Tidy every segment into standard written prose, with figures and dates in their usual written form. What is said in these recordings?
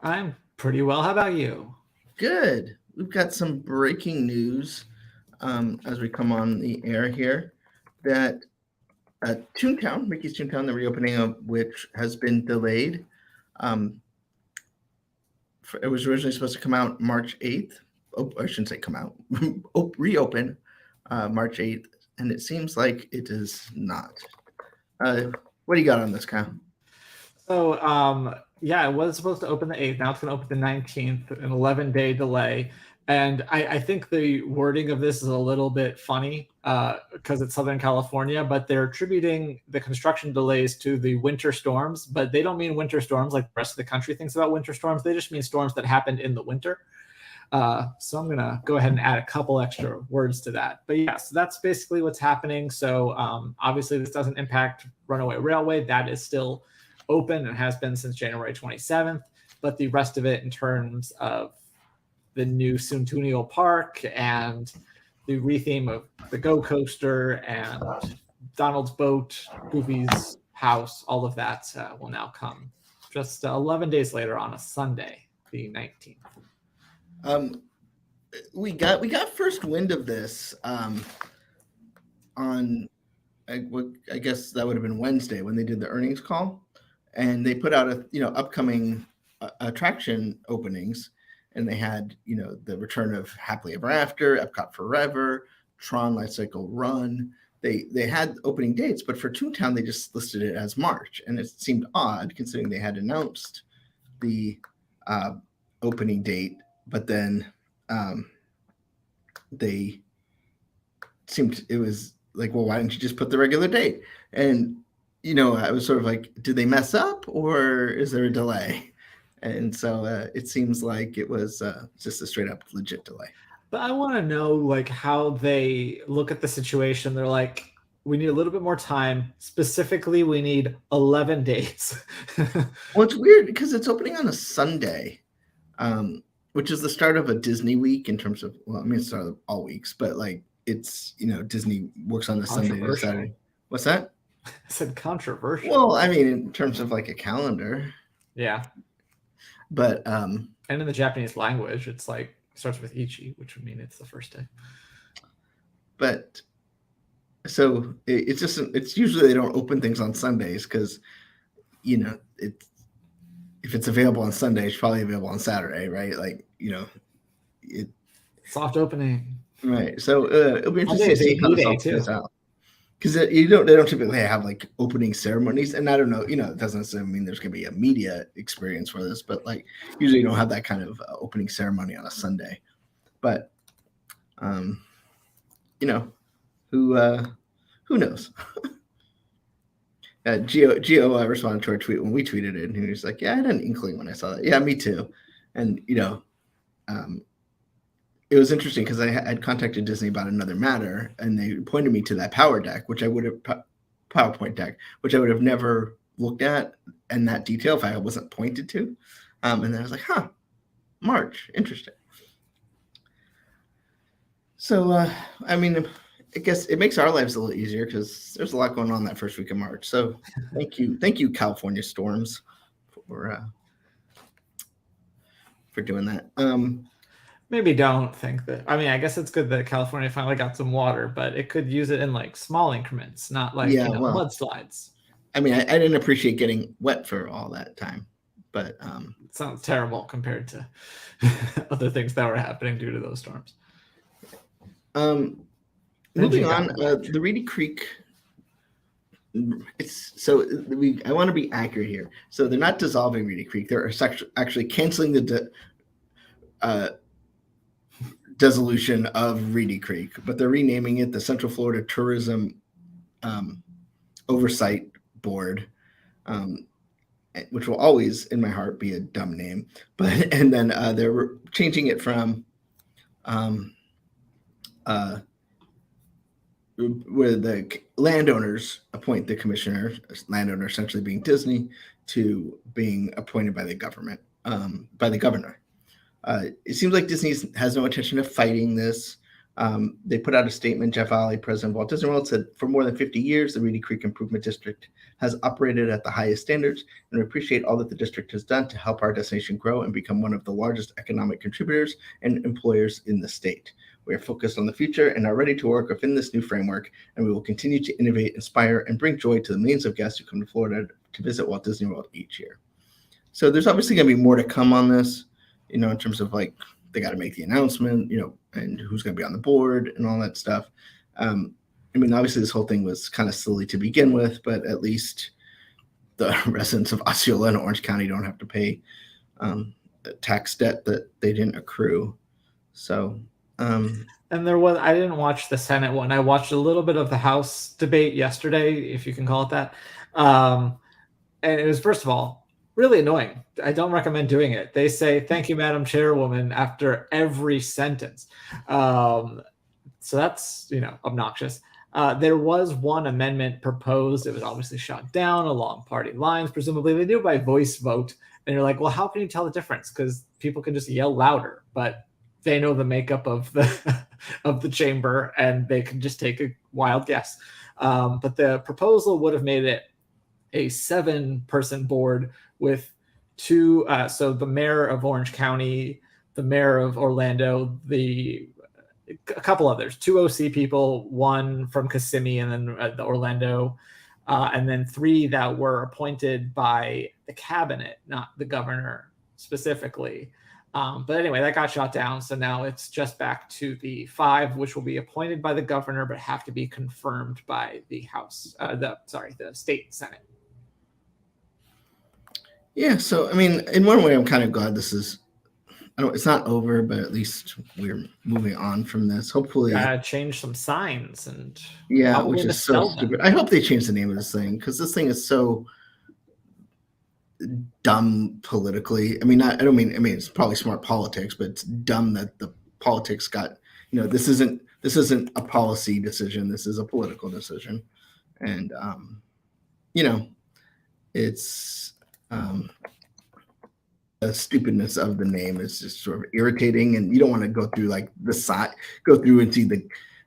I'm pretty well. How about you? Good. We've got some breaking news as we come on the air here that Toontown, Mickey's Toontown, the reopening of which has been delayed. Um, it was originally supposed to come out March 8th. Oh, I shouldn't say come out, reopen March 8th. And it seems like it is not. What do you got on this, Kyle? So, yeah, it was supposed to open the 8th. Now it's going to open the 19th, an 11-day delay. And I think the wording of this is a little bit funny because it's Southern California, but they're attributing the construction delays to the winter storms. But they don't mean winter storms like the rest of the country thinks about winter storms. They just mean storms that happened in the winter. So I'm going to go ahead and add a couple extra words to that. But yes, that's basically what's happening. So obviously this doesn't impact Runaway Railway. That is still open and has been since January 27th. But the rest of it in terms of the new Centennial Park and the retheme of the Go Coaster and Donald's boat, Goofy's house, all of that will now come just 11 days later on a Sunday, the 19th. We got first wind of this on I guess that would have been Wednesday when they did the earnings call, and they put out upcoming attraction openings, and they had the return of Happily Ever After, Epcot Forever, Tron Life Cycle Run. They had opening dates, but for Toontown they just listed it as March, and it seemed odd considering they had announced the opening date, but then they seemed it was like, well, why didn't you just put the regular date? And I was sort of like, did they mess up or is there a delay? And so it seems like it was just a straight up legit delay. But I want to know like how they look at the situation. They're like, we need a little bit more time. Specifically, we need 11 days. Well, it's weird because it's opening on a Sunday, which is the start of a Disney week in terms of, well, I mean, it's start of all weeks, but like it's, Disney works on a Sunday to Saturday. What's that? I said controversial. Well, I mean, in terms of like a calendar. Yeah. But and in the Japanese language, it's like it starts with ichi, which would mean it's the first day. But so it's usually they don't open things on Sundays because if it's available on Sunday, it's probably available on Saturday, right? Like it soft opening, right? So it'll be interesting to see how this all plays out. Because they don't typically have like opening ceremonies, and I don't know, it doesn't necessarily mean there's going to be a media experience for this, but like usually you don't have that kind of opening ceremony on a Sunday. But who knows? Gio responded to our tweet when we tweeted it, and he was like, "Yeah, I had an inkling when I saw that. Yeah, me too." And it was interesting because I had contacted Disney about another matter, and they pointed me to that PowerPoint deck, which I would have never looked at in that detail if I wasn't pointed to. And then I was like, "Huh, March, interesting." So, I mean, I guess it makes our lives a little easier because there's a lot going on that first week of March. So, thank you, California storms, for doing that. Maybe don't think that. I mean, I guess it's good that California finally got some water, but it could use it in like small increments, not like mudslides. I mean, I didn't appreciate getting wet for all that time, but it sounds terrible compared to other things that were happening due to those storms. Moving on, the Reedy Creek. I want to be accurate here. So they're not dissolving Reedy Creek. They're actually canceling the dissolution of Reedy Creek, but they're renaming it the Central Florida Tourism Oversight Board, which will always, in my heart, be a dumb name. And then they're changing it from where the landowners appoint the commissioner, landowner essentially being Disney, to being appointed by the government, by the governor. It seems like Disney has no intention of fighting this. They put out a statement. Jeff Alley, president of Walt Disney World, said, "For more than 50 years, the Reedy Creek Improvement District has operated at the highest standards, and we appreciate all that the district has done to help our destination grow and become one of the largest economic contributors and employers in the state. We are focused on the future and are ready to work within this new framework, and we will continue to innovate, inspire, and bring joy to the millions of guests who come to Florida to visit Walt Disney World each year." So there's obviously going to be more to come on this, in terms of like they got to make the announcement, and who's going to be on the board and all that stuff. Obviously this whole thing was kind of silly to begin with, but at least the residents of Osceola and Orange County don't have to pay tax debt that they didn't accrue. So, and I didn't watch the Senate one. I watched a little bit of the House debate yesterday, if you can call it that. And it was, first of all, really annoying. I don't recommend doing it. They say, "Thank you, Madam Chairwoman," after every sentence. So that's, obnoxious. There was one amendment proposed. It was obviously shot down along party lines. Presumably they do it by voice vote. And you're like, well, how can you tell the difference? Because people can just yell louder, but they know the makeup of the of the chamber, and they can just take a wild guess. But the proposal would have made it a 7-person board with 2. So the mayor of Orange County, the mayor of Orlando, a couple others, 2 OC people, 1 from Kissimmee, and then the Orlando, and then 3 that were appointed by the cabinet, not the governor specifically. But anyway, that got shot down. So now it's just back to the 5, which will be appointed by the governor, but have to be confirmed by the House, the state Senate. Yeah. So, in one way, I'm kind of glad this is, it's not over, but at least we're moving on from this. Hopefully, change some signs and which is so stupid. I hope they change the name of this thing, because this thing is so dumb politically. It's probably smart politics, but it's dumb that the politics got. This isn't a policy decision. This is a political decision, and it's. The stupidness of the name is just sort of irritating, and you don't want to go through like the side, go through and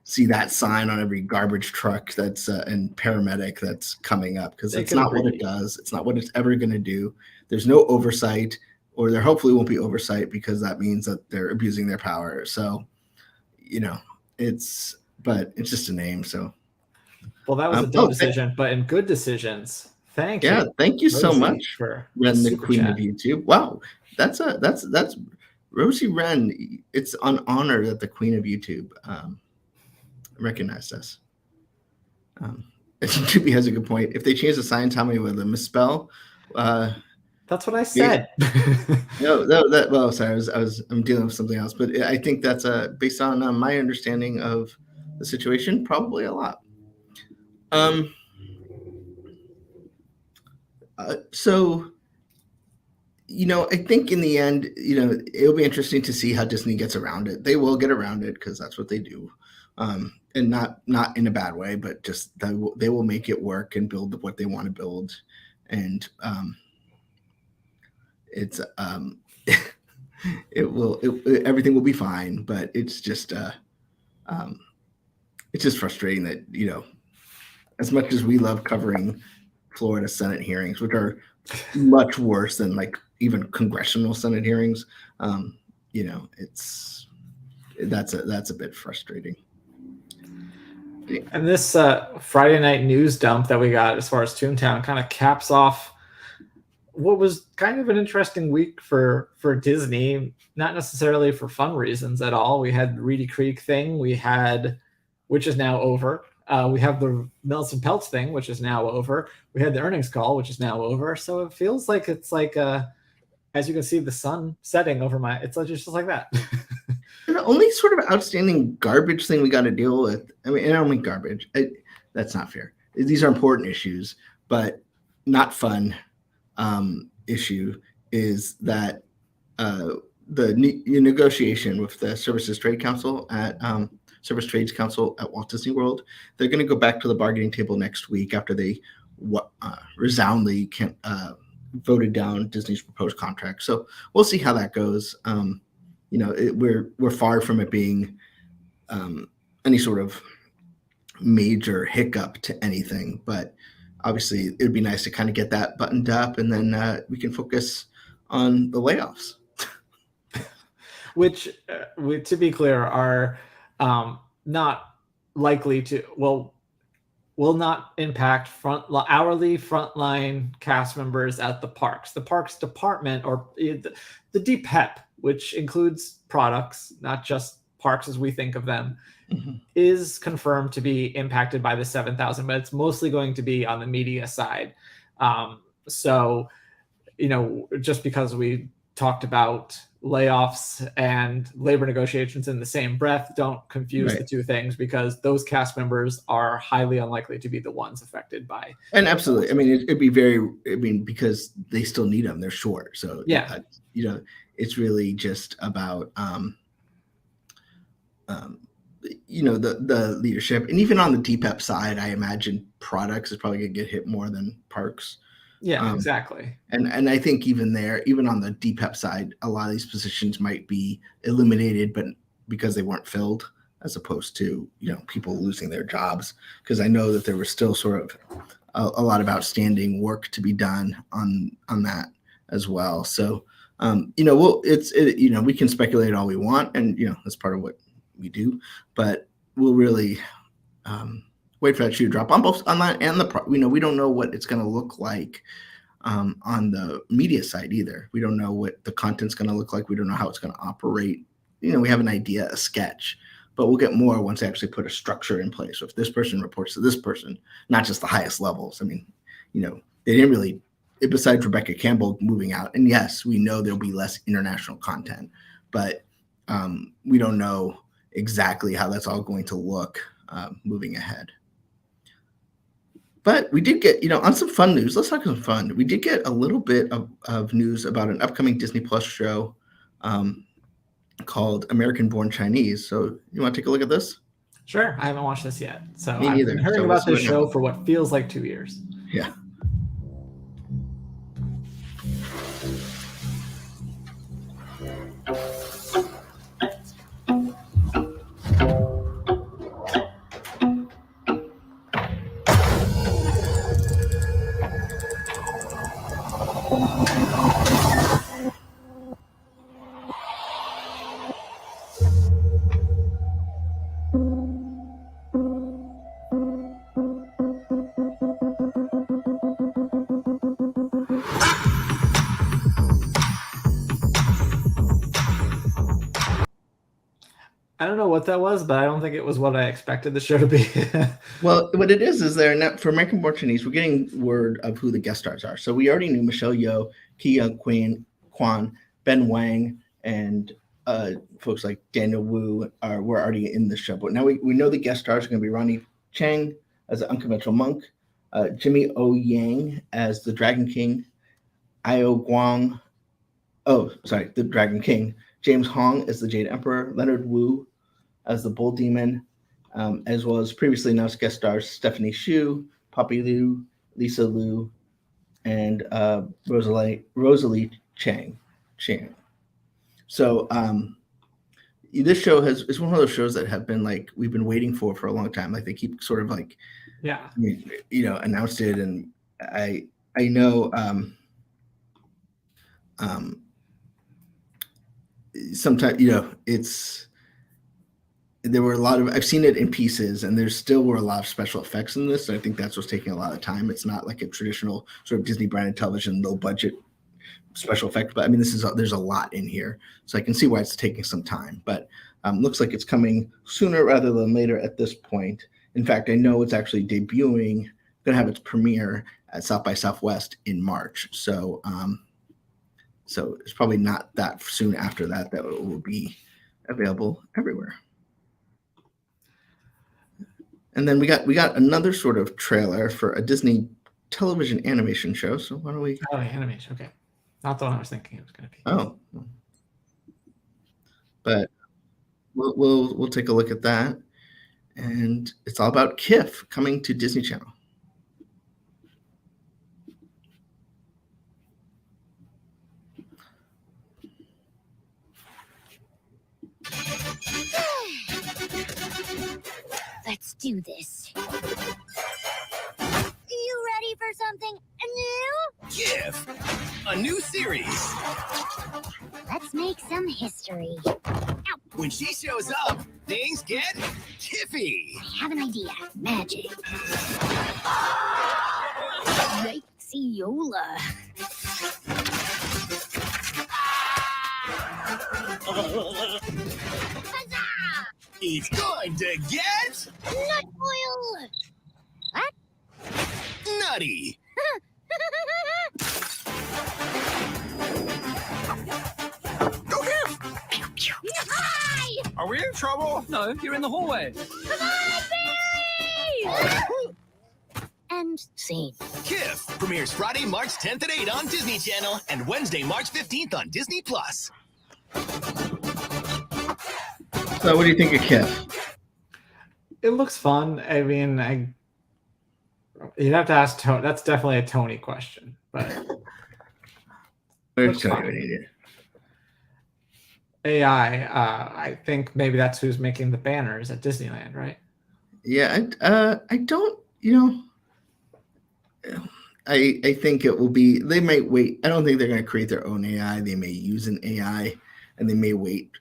see that sign on every garbage truck that's and paramedic that's coming up, because it's not what it does. It's not what it's ever going to do. There's no oversight, or there hopefully won't be oversight, because that means that they're abusing their power. So, it's just a name. So, well, that was a dumb decision, but in good decisions. Thank you. Yeah, thank you so much for Ren, the queen of YouTube. Wow, that's Rosie Ren. It's an honor that the queen of YouTube recognized us. Tubi has a good point. If they change the sign, tell me with a misspell. That's what I said. Sorry, I'm dealing with something else, but I think that's based on my understanding of the situation, probably a lot. So, I think in the end, it'll be interesting to see how Disney gets around it. They will get around it, because that's what they do, and not in a bad way, but just they will make it work and build what they want to build, and it's everything will be fine. But it's just frustrating that as much as we love covering Florida Senate hearings, which are much worse than like even congressional Senate hearings, that's a bit frustrating. And this Friday night news dump that we got as far as Toontown kind of caps off what was kind of an interesting week for Disney, not necessarily for fun reasons at all. We had the Reedy Creek thing, which is now over. We have the Mills and Peltz thing, which is now over. We had the earnings call, which is now over. So it feels like it's like, as you can see, the sun setting over it's just like that. And the only sort of outstanding garbage thing we got to deal with, and I don't mean garbage. That's not fair. These are important issues, but not fun issue is that the negotiation with the Services Trade Council at Service Trades Council at Walt Disney World. They're going to go back to the bargaining table next week after they resoundingly voted down Disney's proposed contract. So we'll see how that goes. We're far from it being any sort of major hiccup to anything. But obviously, it would be nice to kind of get that buttoned up, and then we can focus on the layoffs. Which, to be clear, are not likely to, will not impact hourly frontline cast members at the parks. The parks department, or the DPEP, which includes products, not just parks as we think of them, is confirmed to be impacted by the 7,000, but it's mostly going to be on the media side. So, just because we talked about layoffs and labor negotiations in the same breath, don't confuse the two things, because those cast members are highly unlikely to be the ones affected by. And absolutely, I mean, it'd be because they still need them. They're short, so yeah, it's really just about the leadership. And even on the DPEP side, I imagine products is probably gonna get hit more than parks. Yeah, exactly. And I think even on the DPEP side, a lot of these positions might be eliminated, but because they weren't filled, as opposed to people losing their jobs. Because I know that there was still sort of a lot of outstanding work to be done on that as well. So we can speculate all we want, and that's part of what we do, but we'll really wait for that shoe to drop on both online and we don't know what it's going to look like on the media side either. We don't know what the content's going to look like. We don't know how it's going to operate. We have an idea, a sketch, but we'll get more once they actually put a structure in place. So if this person reports to this person, not just the highest levels. I mean, they didn't really, besides Rebecca Campbell moving out, and yes, we know there'll be less international content, but we don't know exactly how that's all going to look moving ahead. But we did get, on some fun news. Let's talk some fun. We did get a little bit of news about an upcoming Disney Plus show called American Born Chinese. So you want to take a look at this? Sure. I haven't watched this yet. So Me neither. I've been hearing about this show for what feels like 2 years. Yeah. I don't know what that was, but I don't think it was what I expected the show to be. Well, what it is they're now, for American Born Chinese, we're getting word of who the guest stars are. So we already knew Michelle Yeoh, Ki Young Kwan, Ben Wang, and folks like Daniel Wu were already in the show. But now we know the guest stars are going to be Ronnie Chang as the unconventional monk, Jimmy O Yang as the Dragon King, Io Guang, the Dragon King, James Hong as the Jade Emperor, Leonard Wu as the Bull Demon, as well as previously announced guest stars Stephanie Hsu, Poppy Liu, Lisa Liu, and Rosalie Chang. So this show is one of those shows that have been we've been waiting for a long time. Like they keep sort of announced it, and I know sometimes there were a lot of, I've seen it in pieces, and there still were a lot of special effects in this. So I think that's what's taking a lot of time. It's not like a traditional sort of Disney branded television, low budget special effect, but I mean, there's a lot in here. So I can see why it's taking some time, but looks like it's coming sooner rather than later at this point. In fact, I know it's actually debuting, going to have its premiere at South by Southwest in March. So so it's probably not that soon after that it will be available everywhere. And then we got another sort of trailer for a Disney television animation show. So why don't we? Oh, animation. Okay, not the one I was thinking it was going to be. Oh, but we'll take a look at that, and it's all about Kif coming to Disney Channel. do this. You ready for something new? GIF, a new series. Let's make some history. When she shows up, things get kiffy. I have an idea. Magic. Yikes-yola. Huzzah! It's going to get Nut oil! What? nutty. Go GIF! Hi! Are we in trouble? No, you're in the hallway. Come on, Barry! And scene. GIF premieres Friday, March 10th at 8 on Disney Channel and Wednesday, March 15th on Disney+. So, what do you think of KIF? It looks fun. I mean, you'd have to ask Tony. That's definitely a Tony question, but Where's looks Tony fun. when you need it? AI. I think maybe that's who's making the banners at Disneyland, right? Yeah, I don't, I think it will be, they might wait. I don't think they're going to create their own AI. They may use an AI and they may wait,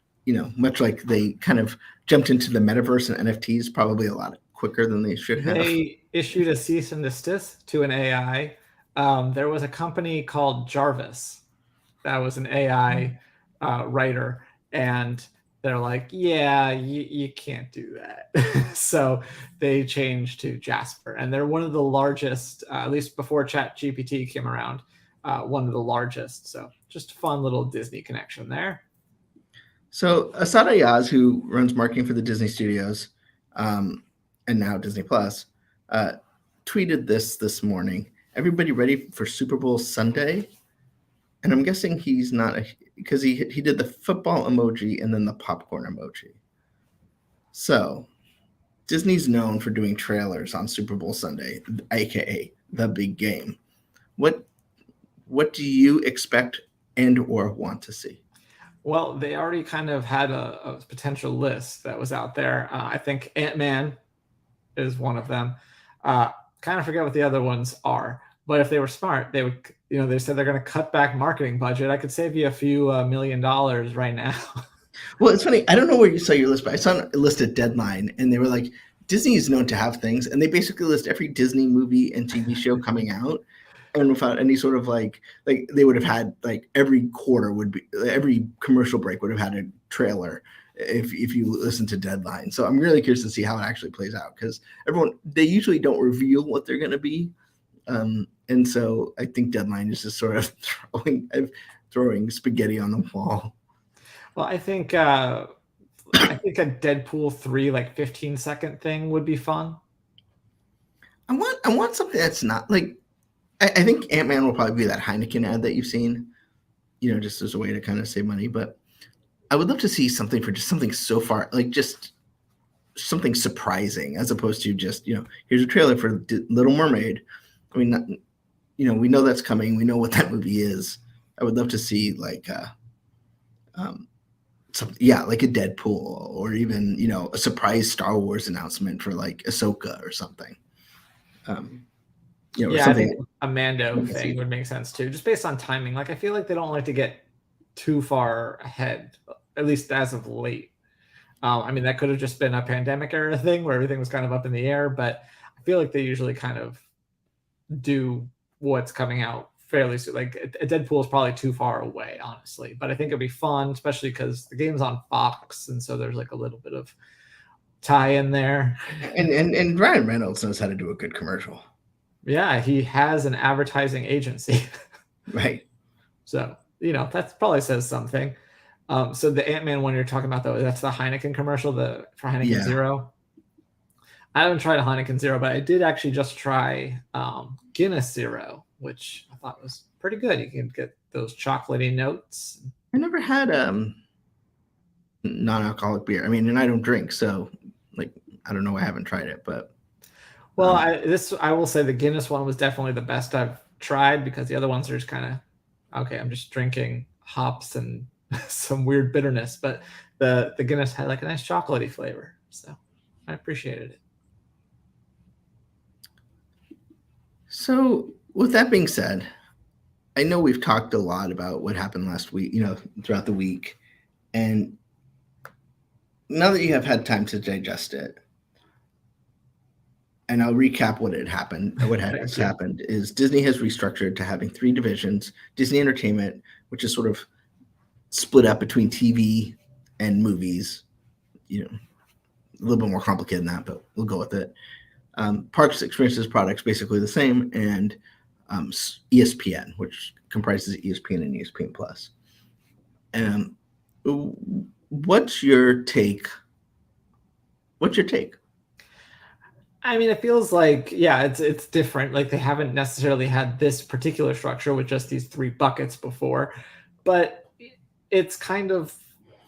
much like they kind of jumped into the metaverse and NFTs probably a lot quicker than they should have. They issued a cease and desist to an AI. There was a company called Jarvis that was an AI writer, and they're like, yeah, you can't do that. So they changed to Jasper, and they're one of the largest, at least before ChatGPT came around, one of the largest. So just a fun little Disney connection there. So Asad Ayaz, who runs marketing for the Disney Studios and now Disney Plus, tweeted this morning. Everybody ready for Super Bowl Sunday? And I'm guessing he's not, because he did the football emoji and then the popcorn emoji. So Disney's known for doing trailers on Super Bowl Sunday, aka the big game. What do you expect and or want to see? Well, they already kind of had a potential list that was out there. I think Ant-Man is one of them. Kind of forget what the other ones are. But if they were smart, they would, they said they're going to cut back marketing budget. I could save you a few $1 million right now. Well, it's funny. I don't know where you saw your list, but I saw a list at Deadline, and they were like, Disney is known to have things, and they basically list every Disney movie and TV show coming out. And without any sort of like they would have had every quarter would be, every commercial break would have had a trailer if you listen to Deadline. So I'm really curious to see how it actually plays out, because they usually don't reveal what they're going to be. And so I think Deadline is just sort of throwing spaghetti on the wall. Well, I think a Deadpool 3 15-second thing would be fun. I want something that's not like, I think Ant-Man will probably be that Heineken ad that you've seen, just as a way to kind of save money. But I would love to see something for just something so far, just something surprising, as opposed to just, here's a trailer for Little Mermaid. I mean, we know that's coming. We know what that movie is. I would love to see something, like a Deadpool, or even, a surprise Star Wars announcement for Ahsoka or something. I think a Mando thing would make sense too, just based on timing. I feel like they don't like to get too far ahead, at least as of late. I mean, that could have just been a pandemic era thing where everything was kind of up in the air, but I feel like they usually kind of do what's coming out fairly soon. A Deadpool is probably too far away, honestly, but I think it'd be fun, especially because the game's on Fox, and so there's a little bit of tie in there. And Ryan Reynolds knows how to do a good commercial. Yeah, he has an advertising agency. Right. So, that probably says something. So the Ant-Man one you're talking about, though, that's the Heineken commercial, for Heineken Zero. I haven't tried a Heineken Zero, but I did actually just try Guinness Zero, which I thought was pretty good. You can get those chocolatey notes. I never had non-alcoholic beer. I mean, and I don't drink, so I don't know. I haven't tried it, but well, I will say the Guinness one was definitely the best I've tried, because the other ones are just kind of okay. I'm just drinking hops and some weird bitterness, but the Guinness had a nice chocolatey flavor, so I appreciated it. So with that being said, I know we've talked a lot about what happened last week, throughout the week. And now that you have had time to digest it, and I'll recap what happened, is Disney has restructured to having 3 divisions: Disney Entertainment, which is sort of split up between TV and movies, a little bit more complicated than that, but we'll go with it. Parks, Experiences, Products, basically the same, and ESPN, which comprises ESPN and ESPN Plus. What's your take? I mean, it feels like, yeah, it's different. Like they haven't necessarily had this particular structure with just these 3 buckets before, but it's kind of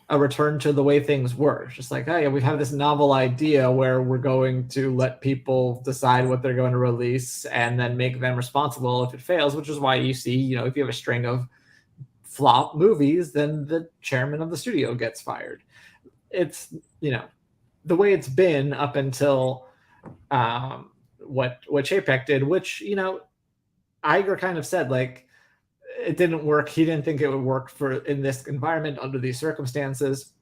a return to the way things were. It's just like, oh yeah, we have this novel idea where we're going to let people decide what they're going to release and then make them responsible if it fails, which is why you see, if you have a string of flop movies, then the chairman of the studio gets fired. It's, the way it's been up until what Chapek did, which, Iger kind of said, like, it didn't work. He didn't think it would work in this environment under these circumstances,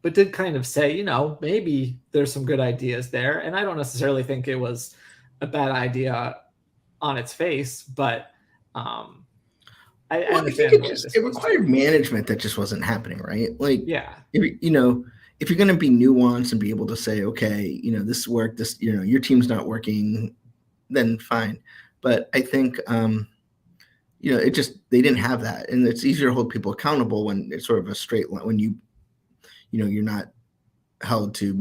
but did kind of say, maybe there's some good ideas there. And I don't necessarily think it was a bad idea on its face, but I understand. I think it required management that just wasn't happening, right? Like, yeah, if you're going to be nuanced and be able to say, okay, this worked, this, your team's not working, then fine. But I think, they didn't have that. And it's easier to hold people accountable when it's sort of a straight line, when you're not held to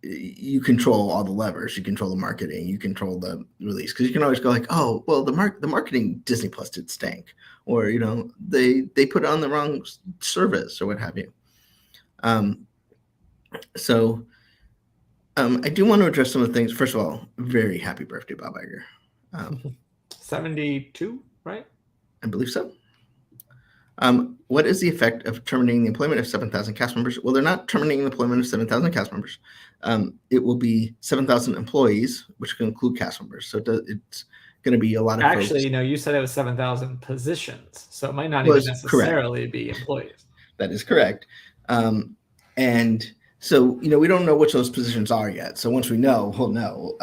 you control all the levers, you control the marketing, you control the release. Cause you can always go like, oh, well, the marketing Disney Plus did stink, or, they put it on the wrong service or what have you. I do want to address some of the things. First of all, very happy birthday, Bob Iger. 72, right? I believe so. What is the effect of terminating the employment of 7,000 cast members? Well, they're not terminating the employment of 7,000 cast members. It will be 7,000 employees, which can include cast members. So it's going to be a lot of Actually, folks. you said it was 7,000 positions, so it might not even necessarily be employees. That is correct. And so, we don't know which those positions are yet. So once we know, we'll know.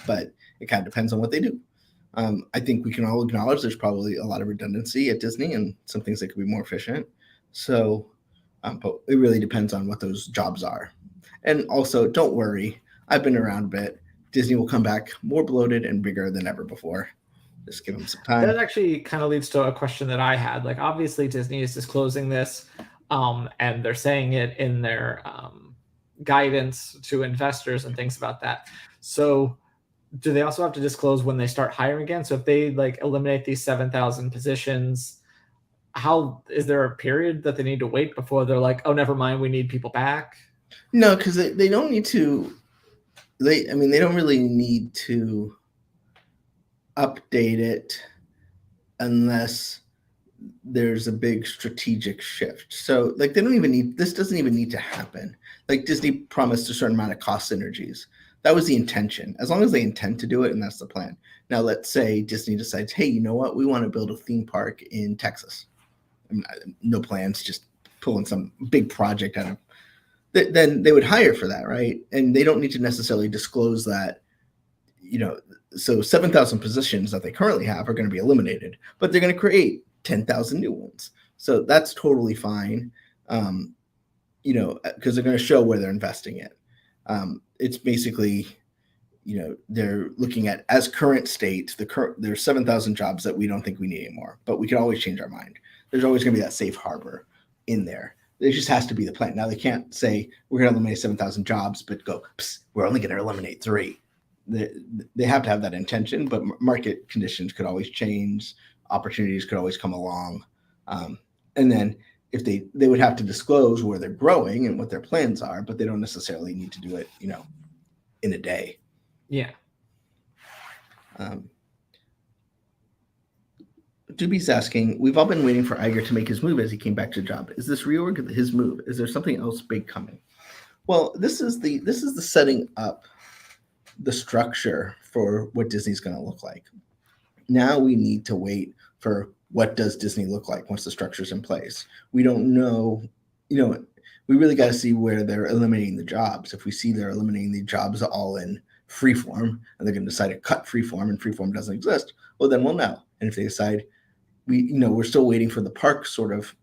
But it kind of depends on what they do. I think we can all acknowledge there's probably a lot of redundancy at Disney and some things that could be more efficient. So, but it really depends on what those jobs are. And also, don't worry. I've been around a bit. Disney will come back more bloated and bigger than ever before. Just give them some time. That actually kind of leads to a question that I had. Like, obviously, Disney is disclosing this, and they're saying it in their guidance to investors and things about that. So do they also have to disclose when they start hiring again? So if they eliminate these 7,000 positions, how is there a period that they need to wait before they're like, oh, never mind, we need people back? No, because they don't need to. They don't really need to update it unless there's a big strategic shift. So they don't even need, this doesn't even need to happen. Like Disney promised a certain amount of cost synergies. That was the intention. As long as they intend to do it, and that's the plan. Now, let's say Disney decides, hey, you know what? We want to build a theme park in Texas. No plans, just pulling some big project out of. Then they would hire for that, right? And they don't need to necessarily disclose that. So 7,000 positions that they currently have are going to be eliminated, but they're going to create 10,000 new ones. So that's totally fine. Because they're going to show where they're investing it. It's basically, they're looking at as current state, there's 7,000 jobs that we don't think we need anymore, but we can always change our mind. There's always going to be that safe harbor in there. It just has to be the plan. Now they can't say we're going to eliminate 7,000 jobs, but go, we're only going to eliminate 3. They have to have that intention, but market conditions could always change. Opportunities could always come along. And then if they would have to disclose where they're growing and what their plans are, but they don't necessarily need to do it, in a day. Yeah. Doobie's asking, we've all been waiting for Iger to make his move as he came back to the job. Is this reorg his move? Is there something else big coming? Well, this is the setting up the structure for what Disney's going to look like. Now we need to wait for what does Disney look like once the structure's in place. We don't know, we really got to see where they're eliminating the jobs. If we see they're eliminating the jobs all in freeform and they're going to decide to cut freeform and freeform doesn't exist, well, then we'll know. And if they decide we're still waiting for the park sort of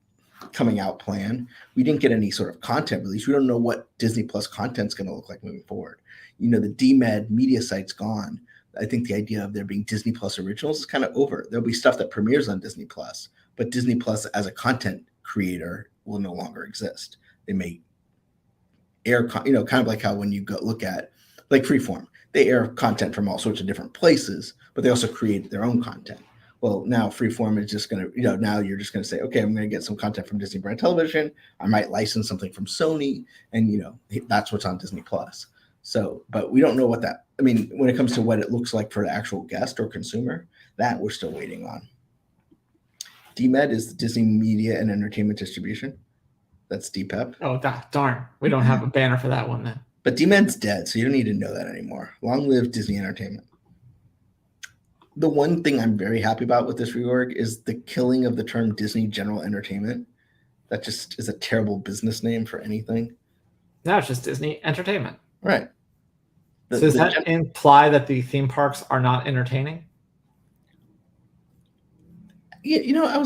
coming out plan. We didn't get any sort of content release. We don't know what Disney Plus content's going to look like moving forward. The DMED media site's gone. I think the idea of there being Disney Plus originals is kind of over. There'll be stuff that premieres on Disney Plus, but Disney Plus as a content creator will no longer exist. They may air, kind of like how when you go look at like Freeform, they air content from all sorts of different places, but they also create their own content. Well, now Freeform is just going to, now you're just going to say, okay, I'm going to get some content from Disney Brand Television. I might license something from Sony, and that's what's on Disney Plus. So, but we don't know what that. I mean, when it comes to what it looks like for the actual guest or consumer, that we're still waiting on. DMED is the Disney Media and Entertainment Distribution. That's DPEP. Oh, darn. We don't have a banner for that one then. But DMED's dead, so you don't need to know that anymore. Long live Disney Entertainment. The one thing I'm very happy about with this reorg is the killing of the term Disney General Entertainment. That just is a terrible business name for anything. Now it's just Disney Entertainment. Right. So does that imply that the theme parks are not entertaining? Yeah,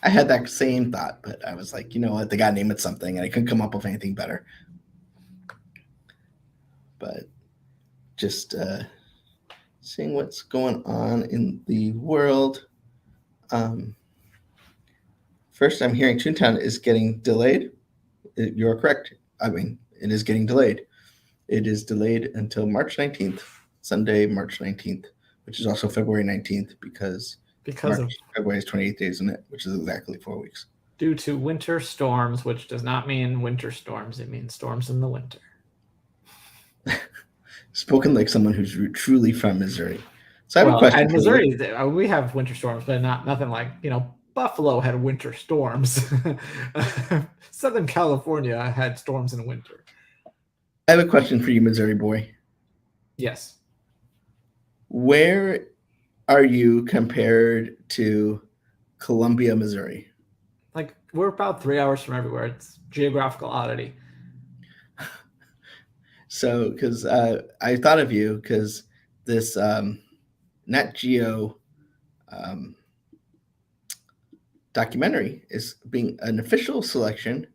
I had that same thought, but I was like, you know what, they got to name it something, and I couldn't come up with anything better. But just seeing what's going on in the world. First, I'm hearing Toontown is getting delayed. You're correct. I mean, it is getting delayed. It is delayed until March 19th, Sunday, March 19th, which is also February 19th because February is 28 days, isn't it? Which is exactly 4 weeks. Due to winter storms, which does not mean winter storms. It means storms in the winter. Spoken like someone who's truly from Missouri. So I have a question. In Missouri, we have winter storms, but nothing like, Buffalo had winter storms. Southern California had storms in winter. I have a question for you, Missouri boy. Yes. Where are you compared to Columbia, Missouri? Like, we're about 3 hours from everywhere. It's geographical oddity. So, because I thought of you because this Nat Geo documentary is being an official selection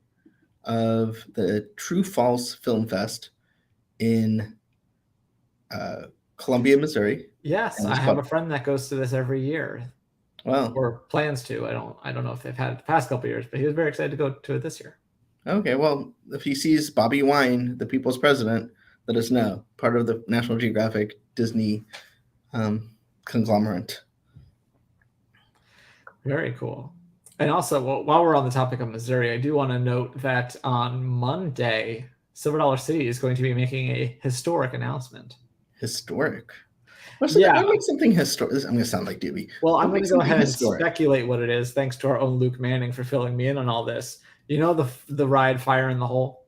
of the True False Film Fest in Columbia, Missouri. Yes, I have a friend that goes to this every year. Well, or plans to. I don't know if they've had it the past couple of years, but he was very excited to go to it this year. Okay, well, if he sees Bobby Wine, the people's president, let us know. Part of the National Geographic Disney conglomerate. Very cool. And also, while we're on the topic of Missouri, I do want to note that on Monday, Silver Dollar City is going to be making a historic announcement. Historic? What makes something historic? I'm going to sound like Doobie. Well, I'm going to go ahead and speculate what it is, thanks to our own Luke Manning for filling me in on all this. You know the ride Fire in the Hole?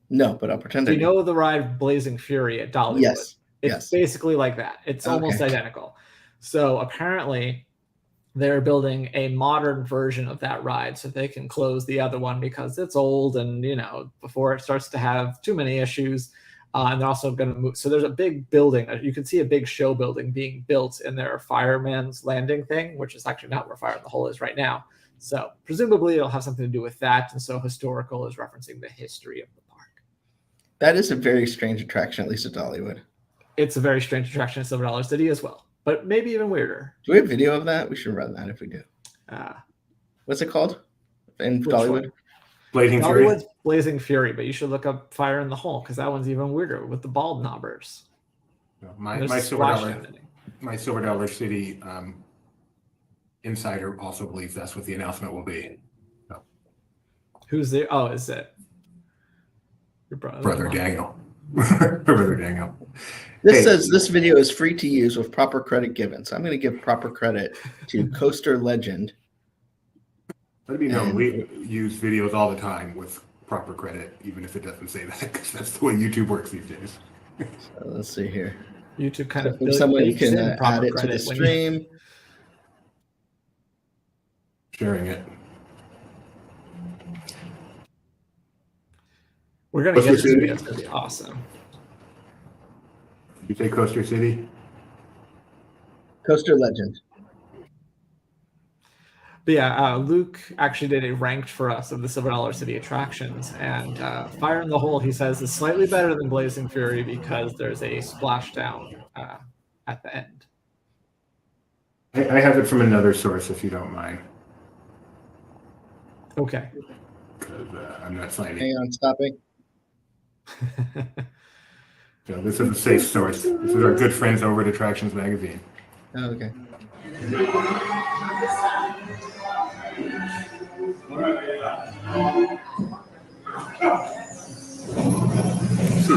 No, but I'll pretend. Do you know the ride Blazing Fury at Dollywood? Yes. It's basically like that. It's almost identical. So apparently they're building a modern version of that ride so they can close the other one because it's old and, before it starts to have too many issues. And they're also going to move. So there's a big building. You can see a big show building being built in their Fireman's Landing thing, which is actually not where Fire in the Hole is right now. So presumably it'll have something to do with that. And so historical is referencing the history of the park. That is a very strange attraction, at least at Dollywood. It's a very strange attraction at Silver Dollar City as well, but maybe even weirder. Do we have video of that? We should run that if we do. What's it called in Dollywood? Blazing Dollywood's Fury. Blazing Fury, but you should look up Fire in the Hole because that one's even weirder with the bald knobbers. My Silver Dollar City insider also believes that's what the announcement will be. So. Who's there? Oh, is it your brother Daniel? Brother Daniel. This says this video is free to use with proper credit given. So I'm going to give proper credit to Coaster Legend. Let me know. We use videos all the time with proper credit, even if it doesn't say that, because that's the way YouTube works these days. So let's see here. YouTube kind So of from someone you bakes can in proper add it to the credit when you- stream. Sharing it. We're gonna What's get your this city? video. It's gonna be awesome. You say Coaster City? Coaster Legend. But yeah, Luke actually did a ranked for us of the Silver Dollar City attractions, and Fire in the Hole, he says, is slightly better than Blazing Fury because there's a splashdown at the end. I have it from another source, if you don't mind. Okay. Because I'm not finding. Hang on, stopping. So this is a safe source. This is our good friends over at Attractions Magazine. Oh, okay. So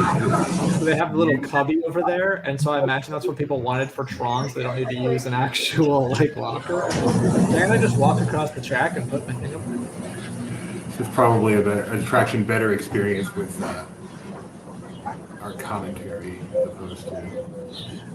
they have a little cubby over there, and so I imagine that's what people wanted for Tron, so they don't need to use an actual like locker. Can I just walk across the track and put my thing up there? This is probably an attraction better experience with our commentary as opposed to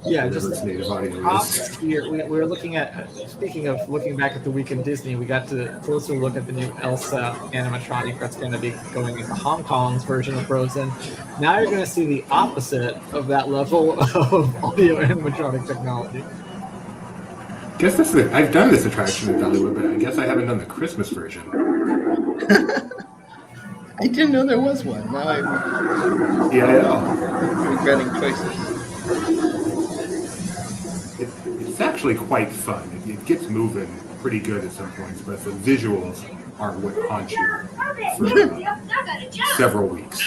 Yeah, whatever just its native audio off is. here. We were looking at, speaking of looking back at the week in Disney, we got to closer look at the new Elsa animatronic that's going to be going into Hong Kong's version of Frozen. Now you're going to see the opposite of that level of audio animatronic technology. Guess this is I've done this attraction in Dollywood, but I guess I haven't done the Christmas version. I didn't know there was one. Now I'm Yeah, I know. regretting choices. It's actually quite fun. It gets moving pretty good at some points, but the visuals are what haunt you for several weeks.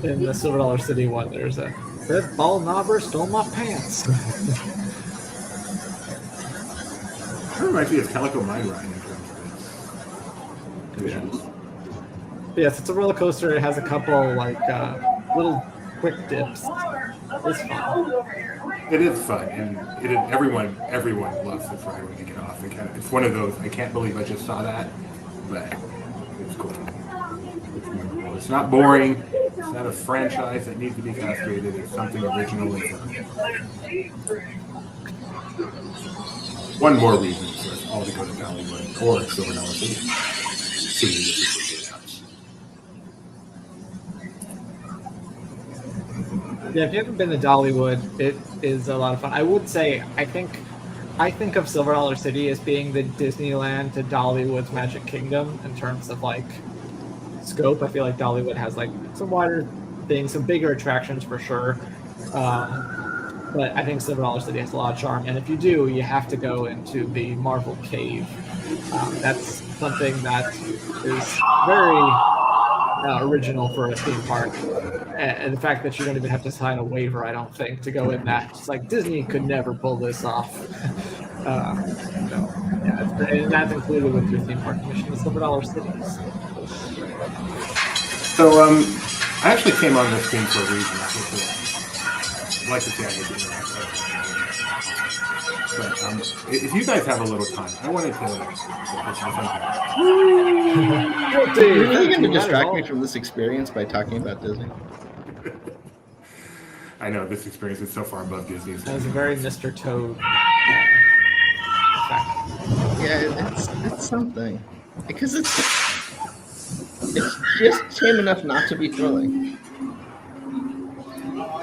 In the Silver Dollar City one, there's a that ball knobber stole my pants. It reminds me of Calico Mine Ride in terms of its visuals. Yes, it's a roller coaster. It has a couple like little quick dips. It's fun. It is fun, and everyone loves this ride when you get off. It's one of those. I can't believe I just saw that, but it's cool. It's wonderful. It's not boring. It's not a franchise that needs to be castrated. It's something original and fun. One more reason for us all to go to Dollywood or Silver Dollar City. See the house. Yeah, if you haven't been to Dollywood, it is a lot of fun. I would say I think of Silver Dollar City as being the Disneyland to Dollywood's Magic Kingdom in terms of like scope. I feel like Dollywood has like some wider things, some bigger attractions for sure. But I think Silver Dollar City has a lot of charm. And if you do, you have to go into the Marvel Cave. That's something that is very original for a theme park. And the fact that you don't even have to sign a waiver, I don't think, to go in that. It's like Disney could never pull this off. And that's included with your theme park admission to Silver Dollar Cities. So, I actually came on this thing for a reason. I'd like to say I did but if you guys have a little time, I wanted to You're really going to distract me from this experience by talking about Disney? I know this experience is so far above Disney. That was a very Mr. Toad effect. Yeah, it's something. Because it's just tame enough not to be thrilling.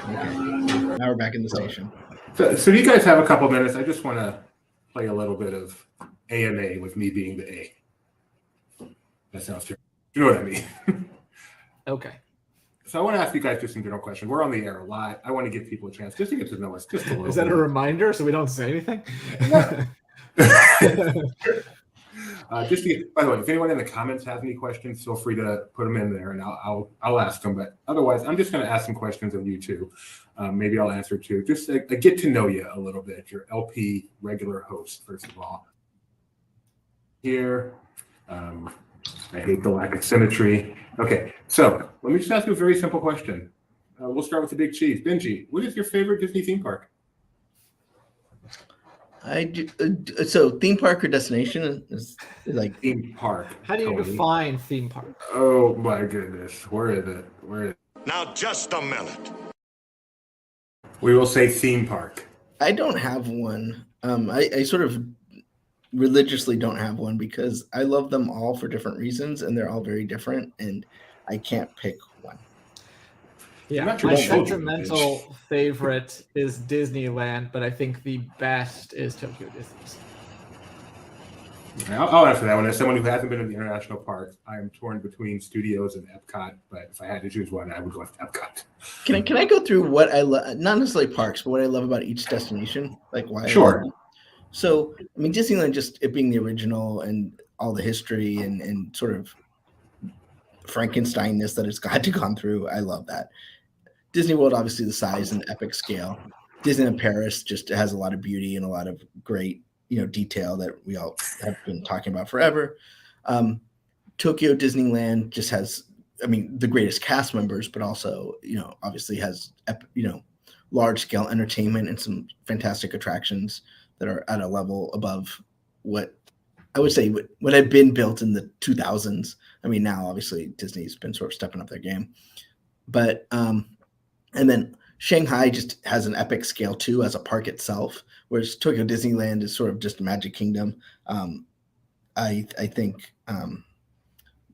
Okay, now we're back in the station. So do you guys have a couple minutes? I just want to play a little bit of AMA with me being the A. That sounds terrible. You know what I mean? Okay. So I want to ask you guys just some general questions. We're on the air a lot. I want to give people a chance just to get to know us just a little bit. Is that a reminder so we don't say anything? Just to get, by the way, if anyone in the comments has any questions, feel free to put them in there and I'll ask them. But otherwise, I'm just going to ask some questions of you too. Maybe I'll answer too. Just get to know you a little bit. Your LP regular host, first of all. Here, I hate the lack of symmetry. Okay, so let me just ask you a very simple question. We'll start with the big cheese. Benji, what is your favorite Disney theme park? I do. So theme park or destination is like Theme park. How do you Tony. define theme park? Oh my goodness. Where is it? Where is it? Now, just a minute. We will say theme park. I don't have one. I sort of religiously don't have one because I love them all for different reasons and they're all very different and I can't pick one. Yeah, not sure my what show you sentimental favorite is Disneyland, but I think the best is Tokyo Disney. I'll answer that one. As someone who hasn't been to the international parks, I am torn between Studios and Epcot. But if I had to choose one, I would go with Epcot. Can I go through what I love? Not necessarily parks, but what I love about each destination, like why? Sure. So I mean, Disneyland, just it being the original and all the history and sort of Frankensteinness that it's had to gone through. I love that. Disney World, obviously, the size and epic scale. Disneyland Paris just has a lot of beauty and a lot of great, detail that we all have been talking about forever. Tokyo Disneyland just has, the greatest cast members, but also, obviously has, large scale entertainment and some fantastic attractions that are at a level above what I would say what had been built in the 2000s. Now obviously Disney's been sort of stepping up their game, but and then Shanghai just has an epic scale too as a park itself, whereas Tokyo Disneyland is sort of just Magic Kingdom. I think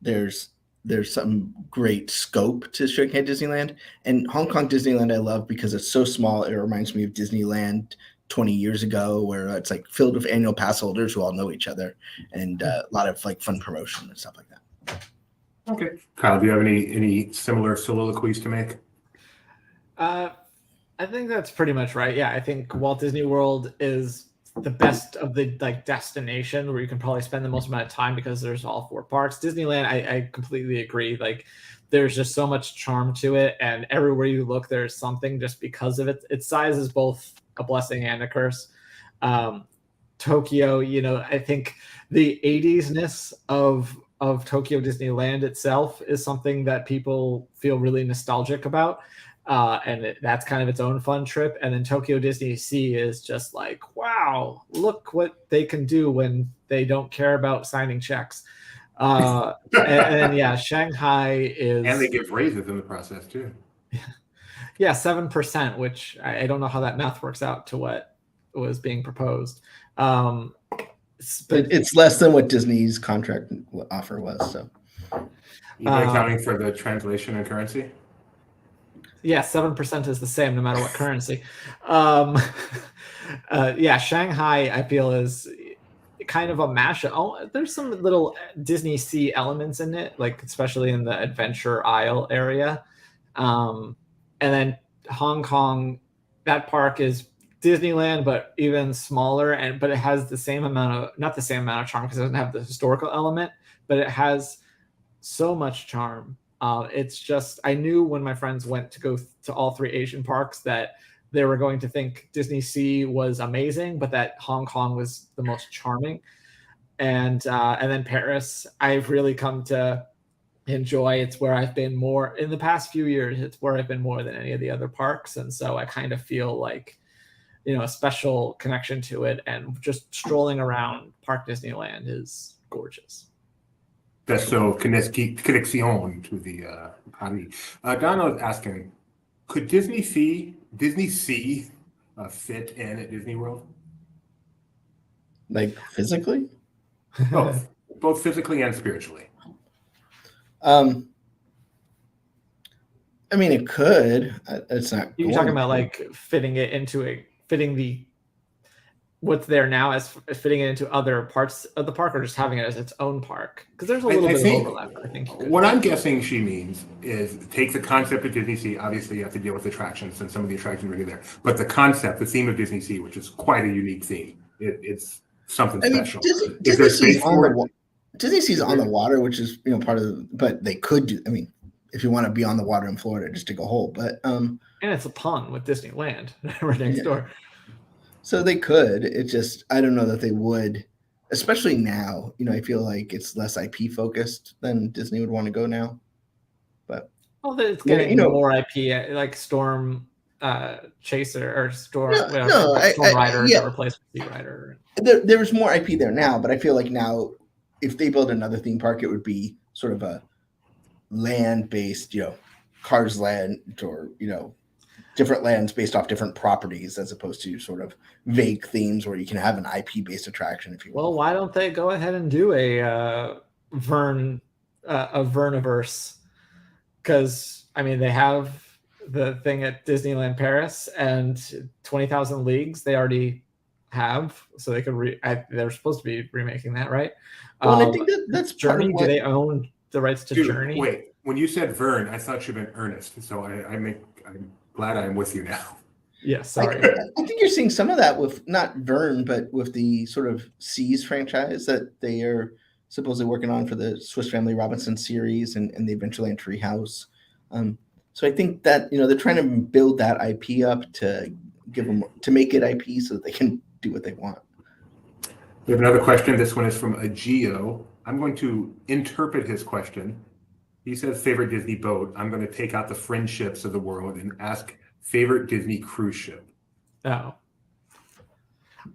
there's some great scope to Shanghai Disneyland, and Hong Kong Disneyland I love because it's so small. It reminds me of Disneyland 20 years ago, where it's like filled with annual pass holders who all know each other, and a lot of like fun promotion and stuff like that. Okay, Kyle, do you have any similar soliloquies to make? I think that's pretty much right. Yeah, I think Walt Disney World is the best of the destination where you can probably spend the most amount of time because there's all four parks. Disneyland, I completely agree. Like, there's just so much charm to it, and everywhere you look, there's something just because of it. Its size is both a blessing and a curse. Tokyo, I think the 80s-ness of Tokyo Disneyland itself is something that people feel really nostalgic about. And that's kind of its own fun trip. And then Tokyo Disney Sea is just like, wow, look what they can do when they don't care about signing checks. And yeah, Shanghai is, and they give raises in the process too. Yeah, 7%, which I don't know how that math works out to what was being proposed. But it's less than what Disney's contract offer was. So, even accounting for the translation and currency. Yeah, 7% is the same no matter what currency. Yeah, Shanghai, I feel, is kind of a mashup. Oh, there's some little Disney Sea elements in it, like especially in the Adventure Isle area. And then Hong Kong, that park is Disneyland, but even smaller, but it has the same amount of, not the same amount of charm because it doesn't have the historical element, but it has so much charm. It's just, I knew when my friends went to go to all three Asian parks that they were going to think Disney Sea was amazing, but that Hong Kong was the most charming. And then Paris, I've really come to enjoy. It's where I've been more in the past few years. It's where I've been more than any of the other parks. And so I kind of feel like, a special connection to it. And just strolling around Park Disneyland is gorgeous. That's so connexion to the Paris. Donna was asking, could Disney Sea fit in at Disney World? Like physically? Both physically and spiritually. It could. It's not. You're talking about like fitting what's there now as fitting it into other parts of the park, or just having it as its own park? Because there's a little bit of overlap. I think what I'm guessing she means is take the concept of Disney Sea. Obviously, you have to deal with attractions, and some of the attractions are there. But the concept, the theme of Disney Sea, which is quite a unique theme, it's something special. Disney Sea's on the water, which is part of. But they could do. If you want to be on the water in Florida, just dig a hole. But and it's a pun with Disneyland right next door. So they could. It just, I don't know that they would, especially now. I feel like it's less IP focused than Disney would want to go now. But it's getting more IP, like Storm Chaser or Storm, No, whatever, no, like Storm Rider yeah. that replaced Sea Rider. There's more IP there now, but I feel like now, if they build another theme park, it would be sort of a land-based, Cars Land, or different lands based off different properties, as opposed to sort of vague themes where you can have an IP-based attraction, if you will. Well, why don't they go ahead and do a Verniverse? Because I mean, they have the thing at Disneyland Paris and 20,000 Leagues. They already have, so they could. They're supposed to be remaking that, right? Well, and I think that's part Journey. of what... Do they own the rights to Journey? Wait, when you said Vern, I thought you meant Ernest. So I'm glad I'm with you now. Yeah, sorry. I think you're seeing some of that with not Vern, but with the sort of Seas franchise that they are supposedly working on for the Swiss Family Robinson series and the Adventureland Treehouse. So I think that they're trying to build that IP up to make it IP so that they can do what they want. We have another question. This one is from a Geo. I'm going to interpret his question. He says favorite Disney boat. I'm going to take out the friendships of the world and ask favorite Disney cruise ship. Oh,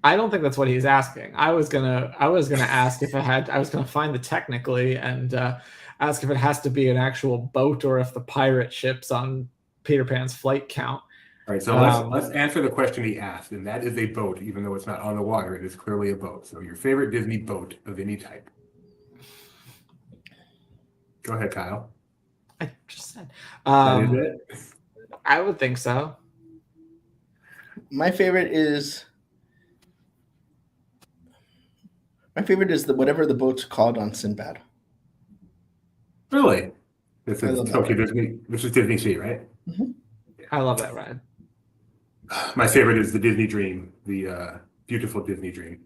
I don't think that's what he's asking. I was gonna ask if it had. I was gonna find the technically and ask if it has to be an actual boat or if the pirate ships on Peter Pan's flight count. All right, so let's answer the question he asked, and that is a boat, even though it's not on the water. It is clearly a boat. So your favorite Disney boat of any type. Go ahead, Kyle. I just said. That is it? I would think so. My favorite is whatever the boat's called on Sinbad. Really? This is Tokyo Disney. This is Disney Sea, right? Mm-hmm. I love that ride. My favorite is the Disney Dream, the beautiful Disney Dream,